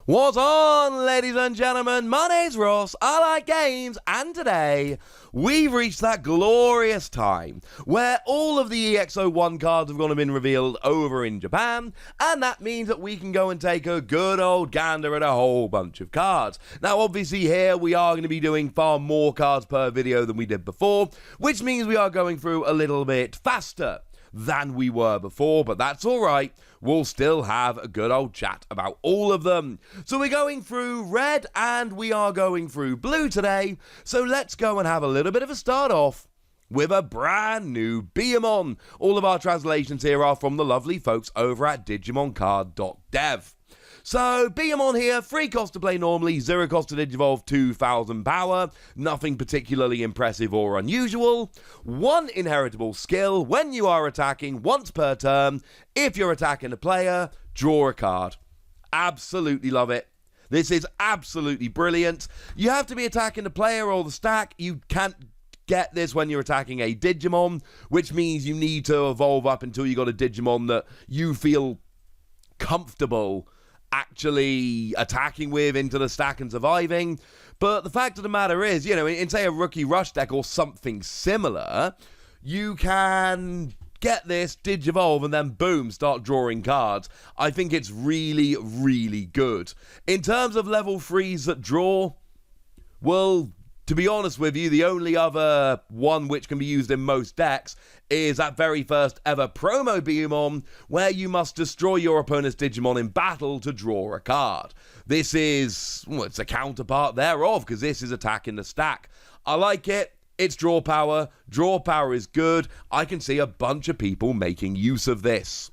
What's on, ladies and gentlemen? My name's Ross, I like games, and today we've reached that glorious time where all of the EX-01 cards have gone and been revealed over in Japan, and that means that we can go and take a good old gander at a whole bunch of cards. Now obviously here we are going to be doing far more cards per video than we did before, which means we are going through a little bit faster than we were before, but that's alright. We'll still have a good old chat about all of them. So we're going through red and we are going through blue today, so let's go and have a little bit of a start off with a brand new Bmon. All of our translations here are from the lovely folks over at digimoncard.dev. So, Bmon here, free cost to play normally, 0 cost to Digivolve, 2000 power, nothing particularly impressive or unusual, 1 inheritable skill, when you are attacking, once per turn, if you're attacking a player, draw a card. Absolutely love it. This is absolutely brilliant. You have to be attacking the player or the stack, you can't get this when you're attacking a Digimon, which means you need to evolve up until you got a Digimon that you feel comfortable actually attacking with into the stack and surviving. But the fact of the matter is, you know, in say a rookie rush deck or something similar, you can get this, Digivolve, and then boom, start drawing cards. I think it's really, really good. In terms of level 3s that draw, well, to be honest with you, the only other one which can be used in most decks is that very first ever promo Bmon, where you must destroy your opponent's Digimon in battle to draw a card. This is, well, it's a counterpart thereof, because this is attacking the stack. I like it. It's draw power. Draw power is good. I can see a bunch of people making use of this.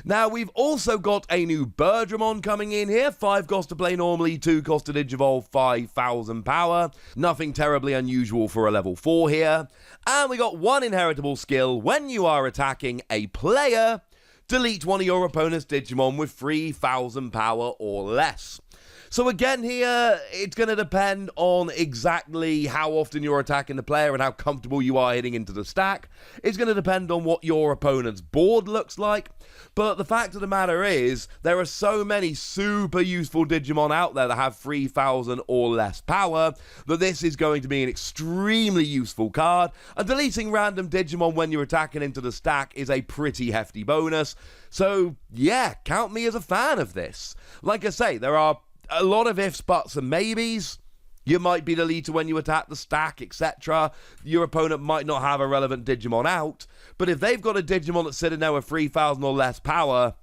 Now, we've also got a new Birdramon coming in here. 5 cost to play normally, 2 cost to Digivolve, 5000 power. Nothing terribly unusual for a level 4 here. And we got 1 inheritable skill. When you are attacking a player, delete one of your opponent's Digimon with 3000 power or less. So again here, it's going to depend on exactly how often you're attacking the player and how comfortable you are hitting into the stack. It's going to depend on what your opponent's board looks like. But the fact of the matter is, there are so many super useful Digimon out there that have 3000 or less power that this is going to be an extremely useful card. And deleting random Digimon when you're attacking into the stack is a pretty hefty bonus. So yeah, count me as a fan of this. Like I say, there are a lot of ifs, buts, and maybes. You might be the leader when you attack the stack, etc. Your opponent might not have a relevant Digimon out. But if they've got a Digimon that's sitting there with 3000 or less power,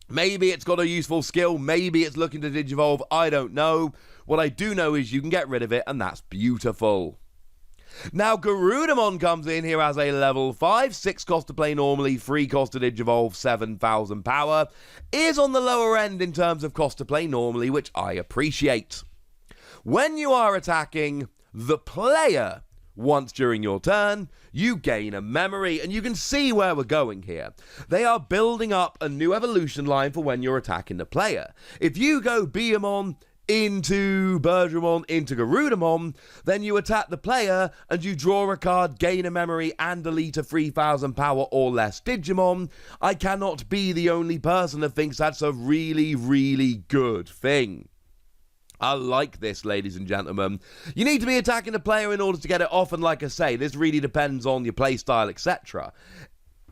maybe it's got a useful skill, maybe it's looking to Digivolve, I don't know. What I do know is you can get rid of it, and that's beautiful. Now, Garudamon comes in here as a level 5, 6 cost to play normally, 3 cost to Digivolve, 7000 power. Is on the lower end in terms of cost to play normally, which I appreciate. When you are attacking the player once during your turn, you gain a memory, and you can see where we're going here. They are building up a new evolution line for when you're attacking the player. If you go Bmon into Birdramon, into Garudamon, then you attack the player and you draw a card, gain a memory, and delete a 3000 power or less Digimon. I cannot be the only person that thinks that's a really, really good thing. I like this, ladies and gentlemen. You need to be attacking the player in order to get it off, and like I say, this really depends on your playstyle, etc.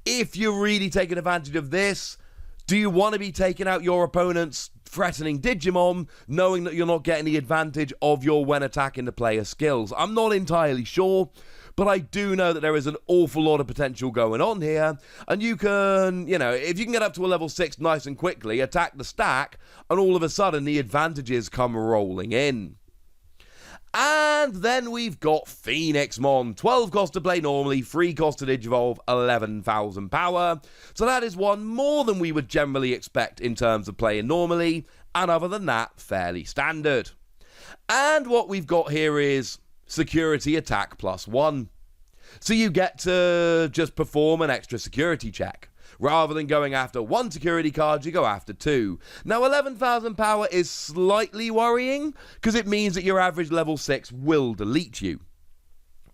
If you're really taking advantage of this, do you want to be taking out your opponent's threatening Digimon, knowing that you're not getting the advantage of your when attacking the player skills? I'm not entirely sure, but I do know that there is an awful lot of potential going on here, and you can, you know, if you can get up to a level 6 nice and quickly, attack the stack, and all of a sudden the advantages come rolling in. And then we've got Phoenixmon, 12 cost to play normally, 3 cost to Digivolve, 11,000 power. So that is one more than we would generally expect in terms of playing normally, and other than that, fairly standard. And what we've got here is security attack +1. So you get to just perform an extra security check. Rather than going after 1 security card, you go after 2. Now, 11,000 power is slightly worrying, because it means that your average level 6 will delete you.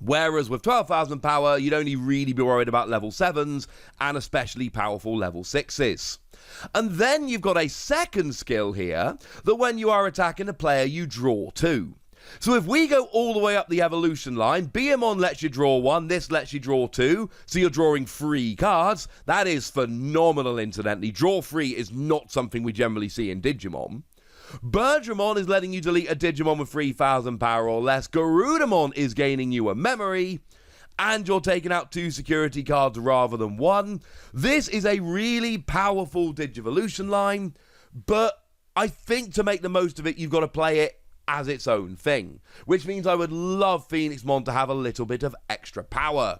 Whereas with 12,000 power, you'd only really be worried about level 7s and especially powerful level 6s. And then you've got a second skill here that when you are attacking a player, you draw 2. So if we go all the way up the evolution line, Bmon lets you draw 1, this lets you draw 2, so you're drawing 3 cards. That is phenomenal, incidentally. Draw 3 is not something we generally see in Digimon. Birdramon is letting you delete a Digimon with 3,000 power or less. Garudamon is gaining you a memory. And you're taking out 2 security cards rather than 1. This is a really powerful Digivolution line, but I think to make the most of it, you've got to play it as its own thing. Which means I would love Phoenixmon to have a little bit of extra power,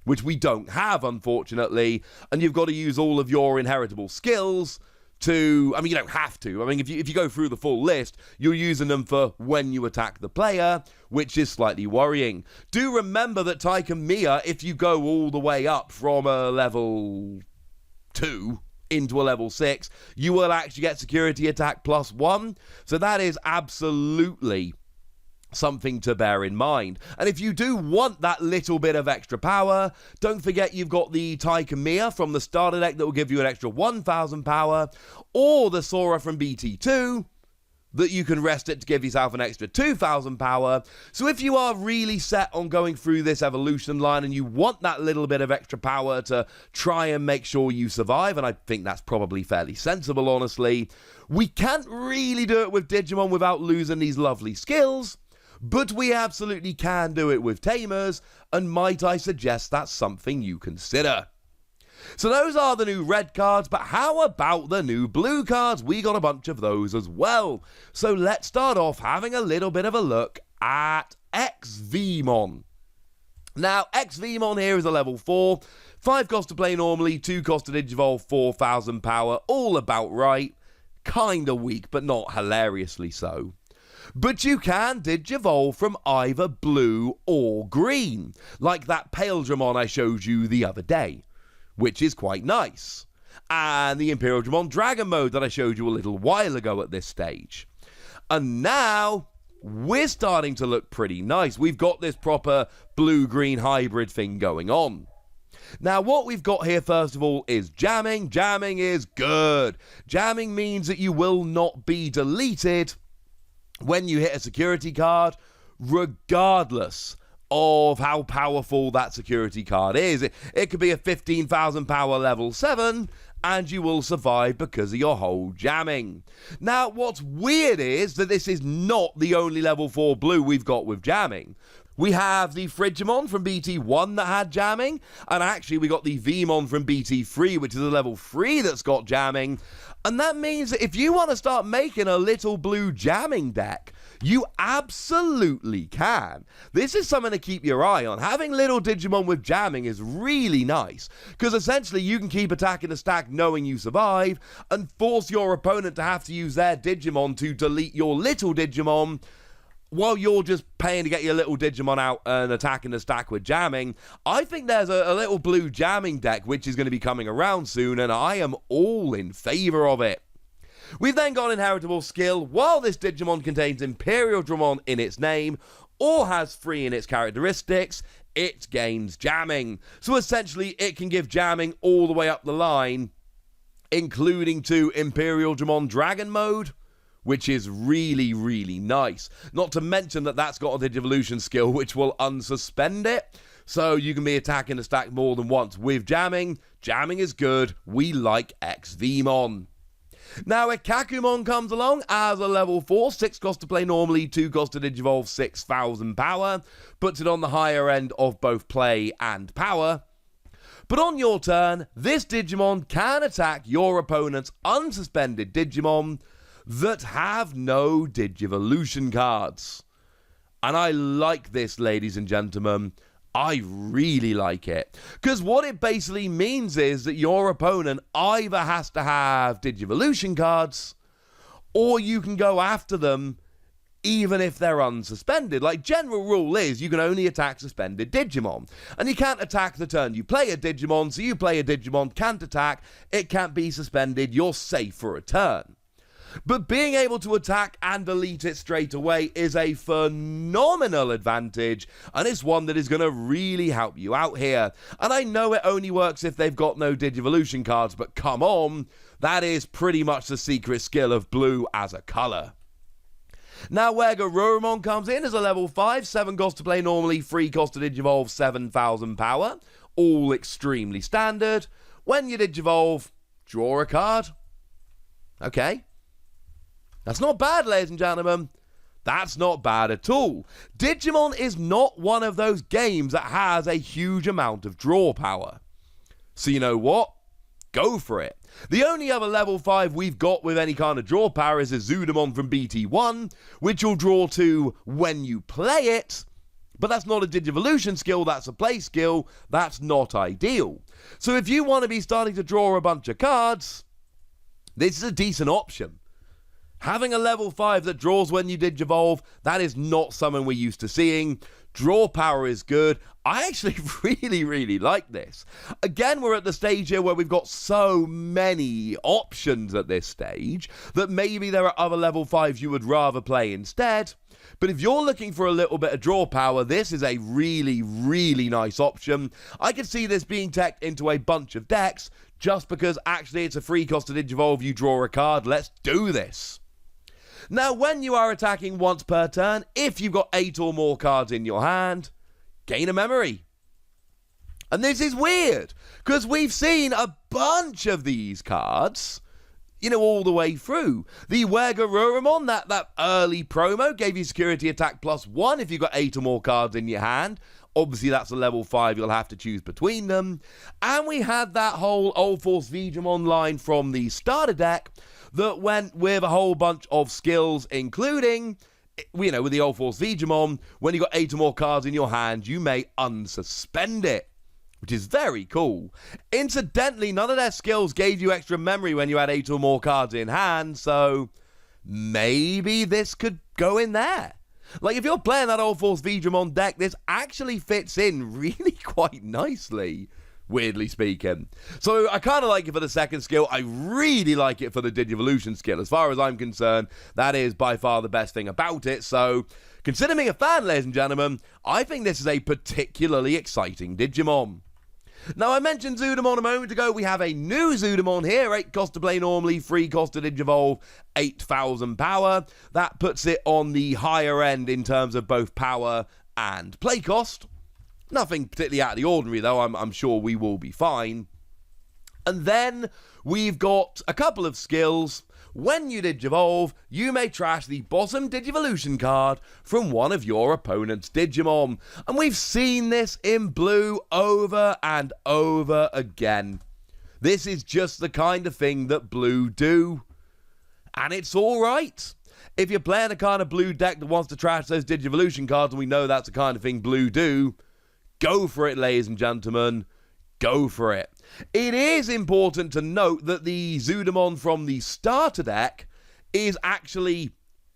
which we don't have, unfortunately. And you've got to use all of your inheritable skills to, I mean, you don't have to. I mean, if you go through the full list, you're using them for when you attack the player, which is slightly worrying. Do remember that Tyke and Mia, if you go all the way up from a level 2 into a level 6, you will actually get security attack +1. So that is absolutely something to bear in mind. And if you do want that little bit of extra power, don't forget you've got the Tyke and Mia from the starter deck that will give you an extra 1,000 power, or the Sora from BT2 that you can rest it to give yourself an extra 2,000 power. So if you are really set on going through this evolution line and you want that little bit of extra power to try and make sure you survive, and I think that's probably fairly sensible, honestly, we can't really do it with Digimon without losing these lovely skills. But we absolutely can do it with Tamers, and might I suggest that's something you consider. So those are the new red cards, but how about the new blue cards? We got a bunch of those as well. So let's start off having a little bit of a look at XVmon. Now, XVmon here is a level 4, 5 cost to play normally, 2 cost to Digivolve, 4,000 power, all about right. Kinda weak, but not hilariously so. But you can Digivolve from either blue or green, like that Paledramon I showed you the other day, which is quite nice. And the Imperialdramon Dragon mode that I showed you a little while ago at this stage. And now, we're starting to look pretty nice. We've got this proper blue-green hybrid thing going on. Now, what we've got here, first of all, is jamming. Jamming is good. Jamming means that you will not be deleted when you hit a security card, regardless of how powerful that security card is. It could be a 15,000 power level 7, and you will survive because of your whole jamming. Now, what's weird is that this is not the only level 4 blue we've got with jamming. We have the Frigimon from BT1 that had jamming, and actually we got the Vmon from BT3, which is a level 3 that's got jamming. And that means that if you want to start making a little blue jamming deck, you absolutely can. This is something to keep your eye on. Having little Digimon with jamming is really nice, because essentially you can keep attacking the stack knowing you survive, and force your opponent to have to use their Digimon to delete your little Digimon, while you're just paying to get your little Digimon out and attacking the stack with jamming. I think there's a little blue jamming deck which is going to be coming around soon, and I am all in favour of it. We've then got inheritable skill. While this Digimon contains Imperialdramon in its name, or has 3 in its characteristics, it gains jamming. So essentially it can give jamming all the way up the line, including to Imperialdramon Dragon mode, which is really, really nice. Not to mention that that's got a Digivolution skill which will unsuspend it, so you can be attacking the stack more than once with jamming. Jamming is good. We like XVmon. Now, Ikkakumon comes along as a level 4, 6 cost to play normally, 2 cost to Digivolve, 6,000 power. Puts it on the higher end of both play and power. But on your turn, this Digimon can attack your opponent's unsuspended Digimon that have no Digivolution cards. And I like this, ladies and gentlemen. I really like it. Because what it basically means is that your opponent either has to have Digivolution cards, or you can go after them even if they're unsuspended. Like, general rule is you can only attack suspended Digimon. And you can't attack the turn you play a Digimon, so you play a Digimon, can't attack, it can't be suspended, you're safe for a turn. But being able to attack and delete it straight away is a phenomenal advantage, and it's one that is going to really help you out here. And I know it only works if they've got no Digivolution cards, but come on, that is pretty much the secret skill of blue as a colour. Now, where Garurumon comes in is a level 5, 7 cost to play normally, 3 cost to Digivolve, 7,000 power, all extremely standard. When you Digivolve, draw a card. Okay. That's not bad, ladies and gentlemen. That's not bad at all. Digimon is not one of those games that has a huge amount of draw power. So you know what? Go for it. The only other level 5 we've got with any kind of draw power is a Zudomon from BT1, which you'll draw to when you play it, but that's not a Digivolution skill, that's a play skill. That's not ideal. So if you want to be starting to draw a bunch of cards, this is a decent option. Having a level 5 that draws when you Digivolve, that is not something we're used to seeing. Draw power is good. I actually really like this. Again, we're at the stage here where we've got so many options at this stage that maybe there are other level 5s you would rather play instead. But if you're looking for a little bit of draw power, this is a really nice option. I could see this being teched into a bunch of decks just because actually it's a free cost to Digivolve, you draw a card. Let's do this. Now, when you are attacking once per turn, if you've got 8 or more cards in your hand, gain a memory. And this is weird, because we've seen a bunch of these cards, you know, all the way through. The Garurumon, that early promo, gave you security attack +1 if you've got 8 or more cards in your hand. Obviously, that's a level 5, you'll have to choose between them. And we had that whole Old Force Digimon line from the starter deck that went with a whole bunch of skills, including, you know, with the Old Force Digimon, when you got 8 or more cards in your hand, you may unsuspend it, which is very cool. Incidentally, none of their skills gave you extra memory when you had 8 or more cards in hand, so maybe this could go in there. Like, if you're playing that Old Force Digimon deck, this actually fits in really quite nicely, weirdly speaking. So I kind of like it for the second skill. I really like it for the Digivolution skill. As far as I'm concerned, that is by far the best thing about it. So consider me a fan, ladies and gentlemen. I think this is a particularly exciting Digimon. Now, I mentioned Zudomon a moment ago. We have a new Zudomon here. 8 cost to play normally, 3 cost to Digivolve, 8,000 power. That puts it on the higher end in terms of both power and play cost. Nothing particularly out of the ordinary, though. I'm sure we will be fine. And then we've got a couple of skills. When you Digivolve, you may trash the bottom Digivolution card from one of your opponent's Digimon. And we've seen this in blue over and over again. This is just the kind of thing that blue do. And it's alright. If you're playing a kind of blue deck that wants to trash those Digivolution cards, and we know that's the kind of thing blue do, go for it, ladies and gentlemen. Go for it. It is important to note that the Zudomon from the starter deck is actually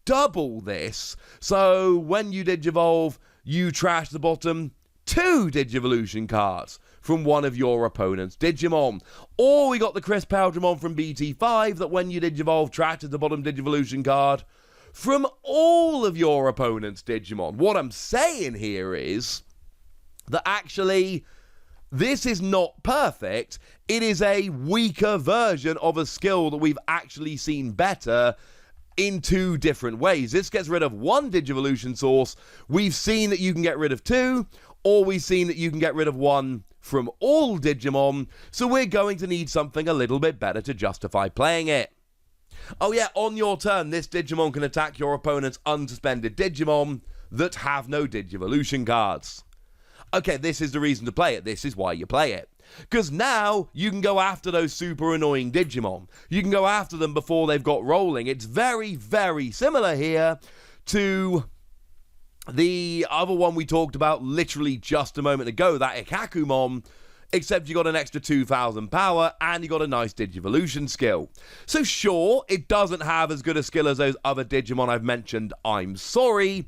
double this. So when you Digivolve, you trash the bottom 2 Digivolution cards from one of your opponent's Digimon. Or we got the Chris Birdramon from BT5 that when you Digivolve, trashes the bottom Digivolution card from all of your opponent's Digimon. What I'm saying here is that actually this is not perfect. It is a weaker version of a skill that we've actually seen better in 2 different ways. This gets rid of 1 Digivolution source. We've seen that you can get rid of 2, or we've seen that you can get rid of 1 from all Digimon. So we're going to need something a little bit better to justify playing it. Oh yeah, on your turn, this Digimon can attack your opponent's unsuspended Digimon that have no Digivolution cards. Okay, this is the reason to play it. This is why you play it. Because now you can go after those super annoying Digimon. You can go after them before they've got rolling. It's very similar here to the other one we talked about literally just a moment ago, that Ikkakumon, except you got an extra 2,000 power and you got a nice Digivolution skill. So sure, it doesn't have as good a skill as those other Digimon I've mentioned, I'm sorry,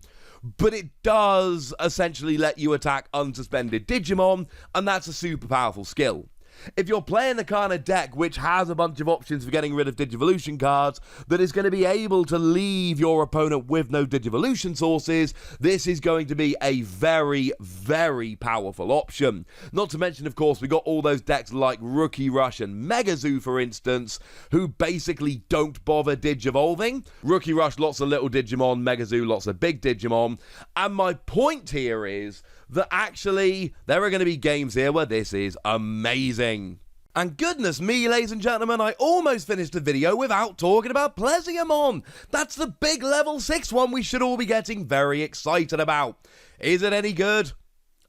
but it does essentially let you attack unsuspended Digimon, and that's a super powerful skill. If you're playing the kind of deck which has a bunch of options for getting rid of Digivolution cards that is going to be able to leave your opponent with no Digivolution sources, this is going to be a very, very powerful option. Not to mention, of course, we got all those decks like Rookie Rush and Mega Zoo, for instance, who basically don't bother Digivolving. Rookie Rush, lots of little Digimon, Mega Zoo, lots of big Digimon. And my point here is that actually there are going to be games here where this is amazing. And goodness me, ladies and gentlemen, I almost finished the video without talking about Plesiomon. That's the big level 6 one we should all be getting very excited about. Is it any good?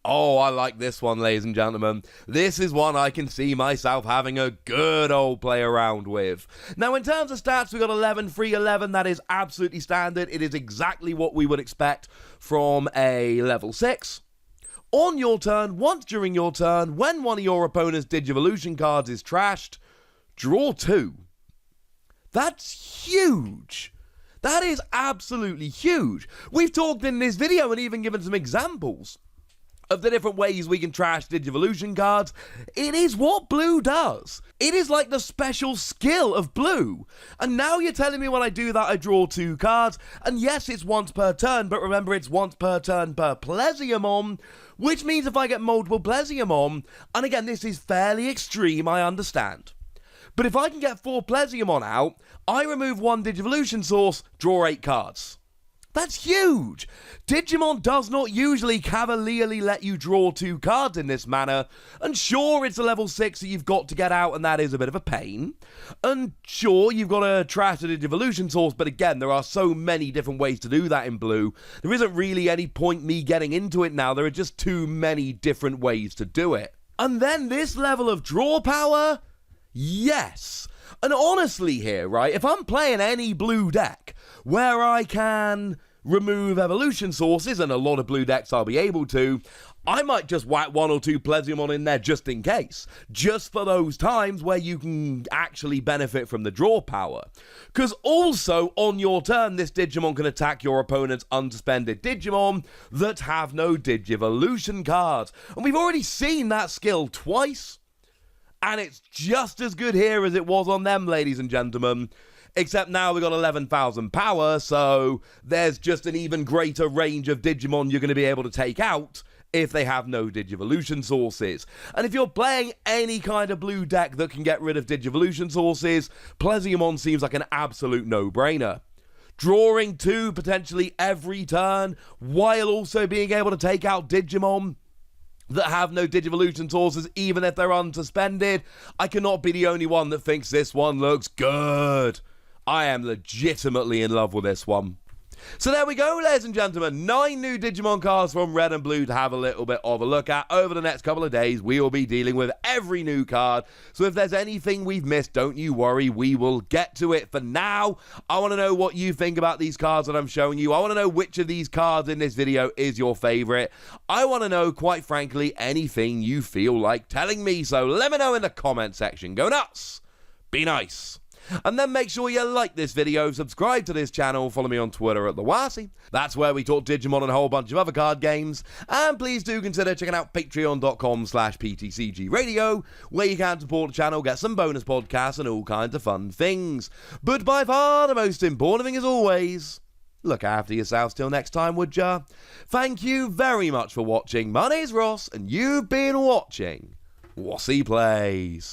Oh, I like this one, ladies and gentlemen. This is one I can see myself having a good old play around with. Now, in terms of stats, we got 11, 3, 11. That is absolutely standard. It is exactly what we would expect from a level 6. On your turn, once during your turn, when one of your opponent's Digivolution cards is trashed, draw 2. That's huge. That is absolutely huge. We've talked in this video and even given some examples of the different ways we can trash Digivolution cards. It is what blue does. It is like the special skill of blue. And now you're telling me when I do that I draw 2 cards. And yes, it's once per turn, but remember it's once per turn per Plesiomon, which means if I get multiple Plesiomon, and again this is fairly extreme, I understand, but if I can get 4 Plesiomon out, I remove 1 Digivolution source, draw 8 cards. That's huge! Digimon does not usually cavalierly let you draw 2 cards in this manner, and sure, it's a level 6 that you've got to get out, and that is a bit of a pain. And sure, you've got to trash the Digivolution source, but again, there are so many different ways to do that in blue. There isn't really any point me getting into it now, there are just too many different ways to do it. And then this level of draw power? Yes! And honestly here, right, if I'm playing any blue deck where I can remove evolution sources, and a lot of blue decks I'll be able to, I might just whack 1 or 2 Plesiomon in there just in case. Just for those times where you can actually benefit from the draw power. Because also, on your turn, this Digimon can attack your opponent's unsuspended Digimon that have no Digivolution cards. And we've already seen that skill twice. And it's just as good here as it was on them, ladies and gentlemen. Except now we've got 11,000 power, so there's just an even greater range of Digimon you're going to be able to take out if they have no Digivolution sources. And if you're playing any kind of blue deck that can get rid of Digivolution sources, Plesiomon seems like an absolute no-brainer. Drawing 2 potentially every turn, while also being able to take out Digimon that have no Digivolution sources, even if they're unsuspended. I cannot be the only one that thinks this one looks good. I am legitimately in love with this one. So there we go, ladies and gentlemen. 9 new Digimon cards from Red and Blue to have a little bit of a look at. Over the next couple of days, we will be dealing with every new card. So if there's anything we've missed, don't you worry, we will get to it. For now, I want to know what you think about these cards that I'm showing you. I want to know which of these cards in this video is your favorite. I want to know, quite frankly, anything you feel like telling me. So let me know in the comment section. Go nuts. Be nice. And then make sure you like this video, subscribe to this channel, follow me on Twitter at TheWasi. That's where we talk Digimon and a whole bunch of other card games. And please do consider checking out patreon.com/PTCGradio, where you can support the channel, get some bonus podcasts and all kinds of fun things. But by far the most important thing is always, look after yourselves till next time, would ya? Thank you very much for watching. My name's Ross, and you've been watching Wasi Plays.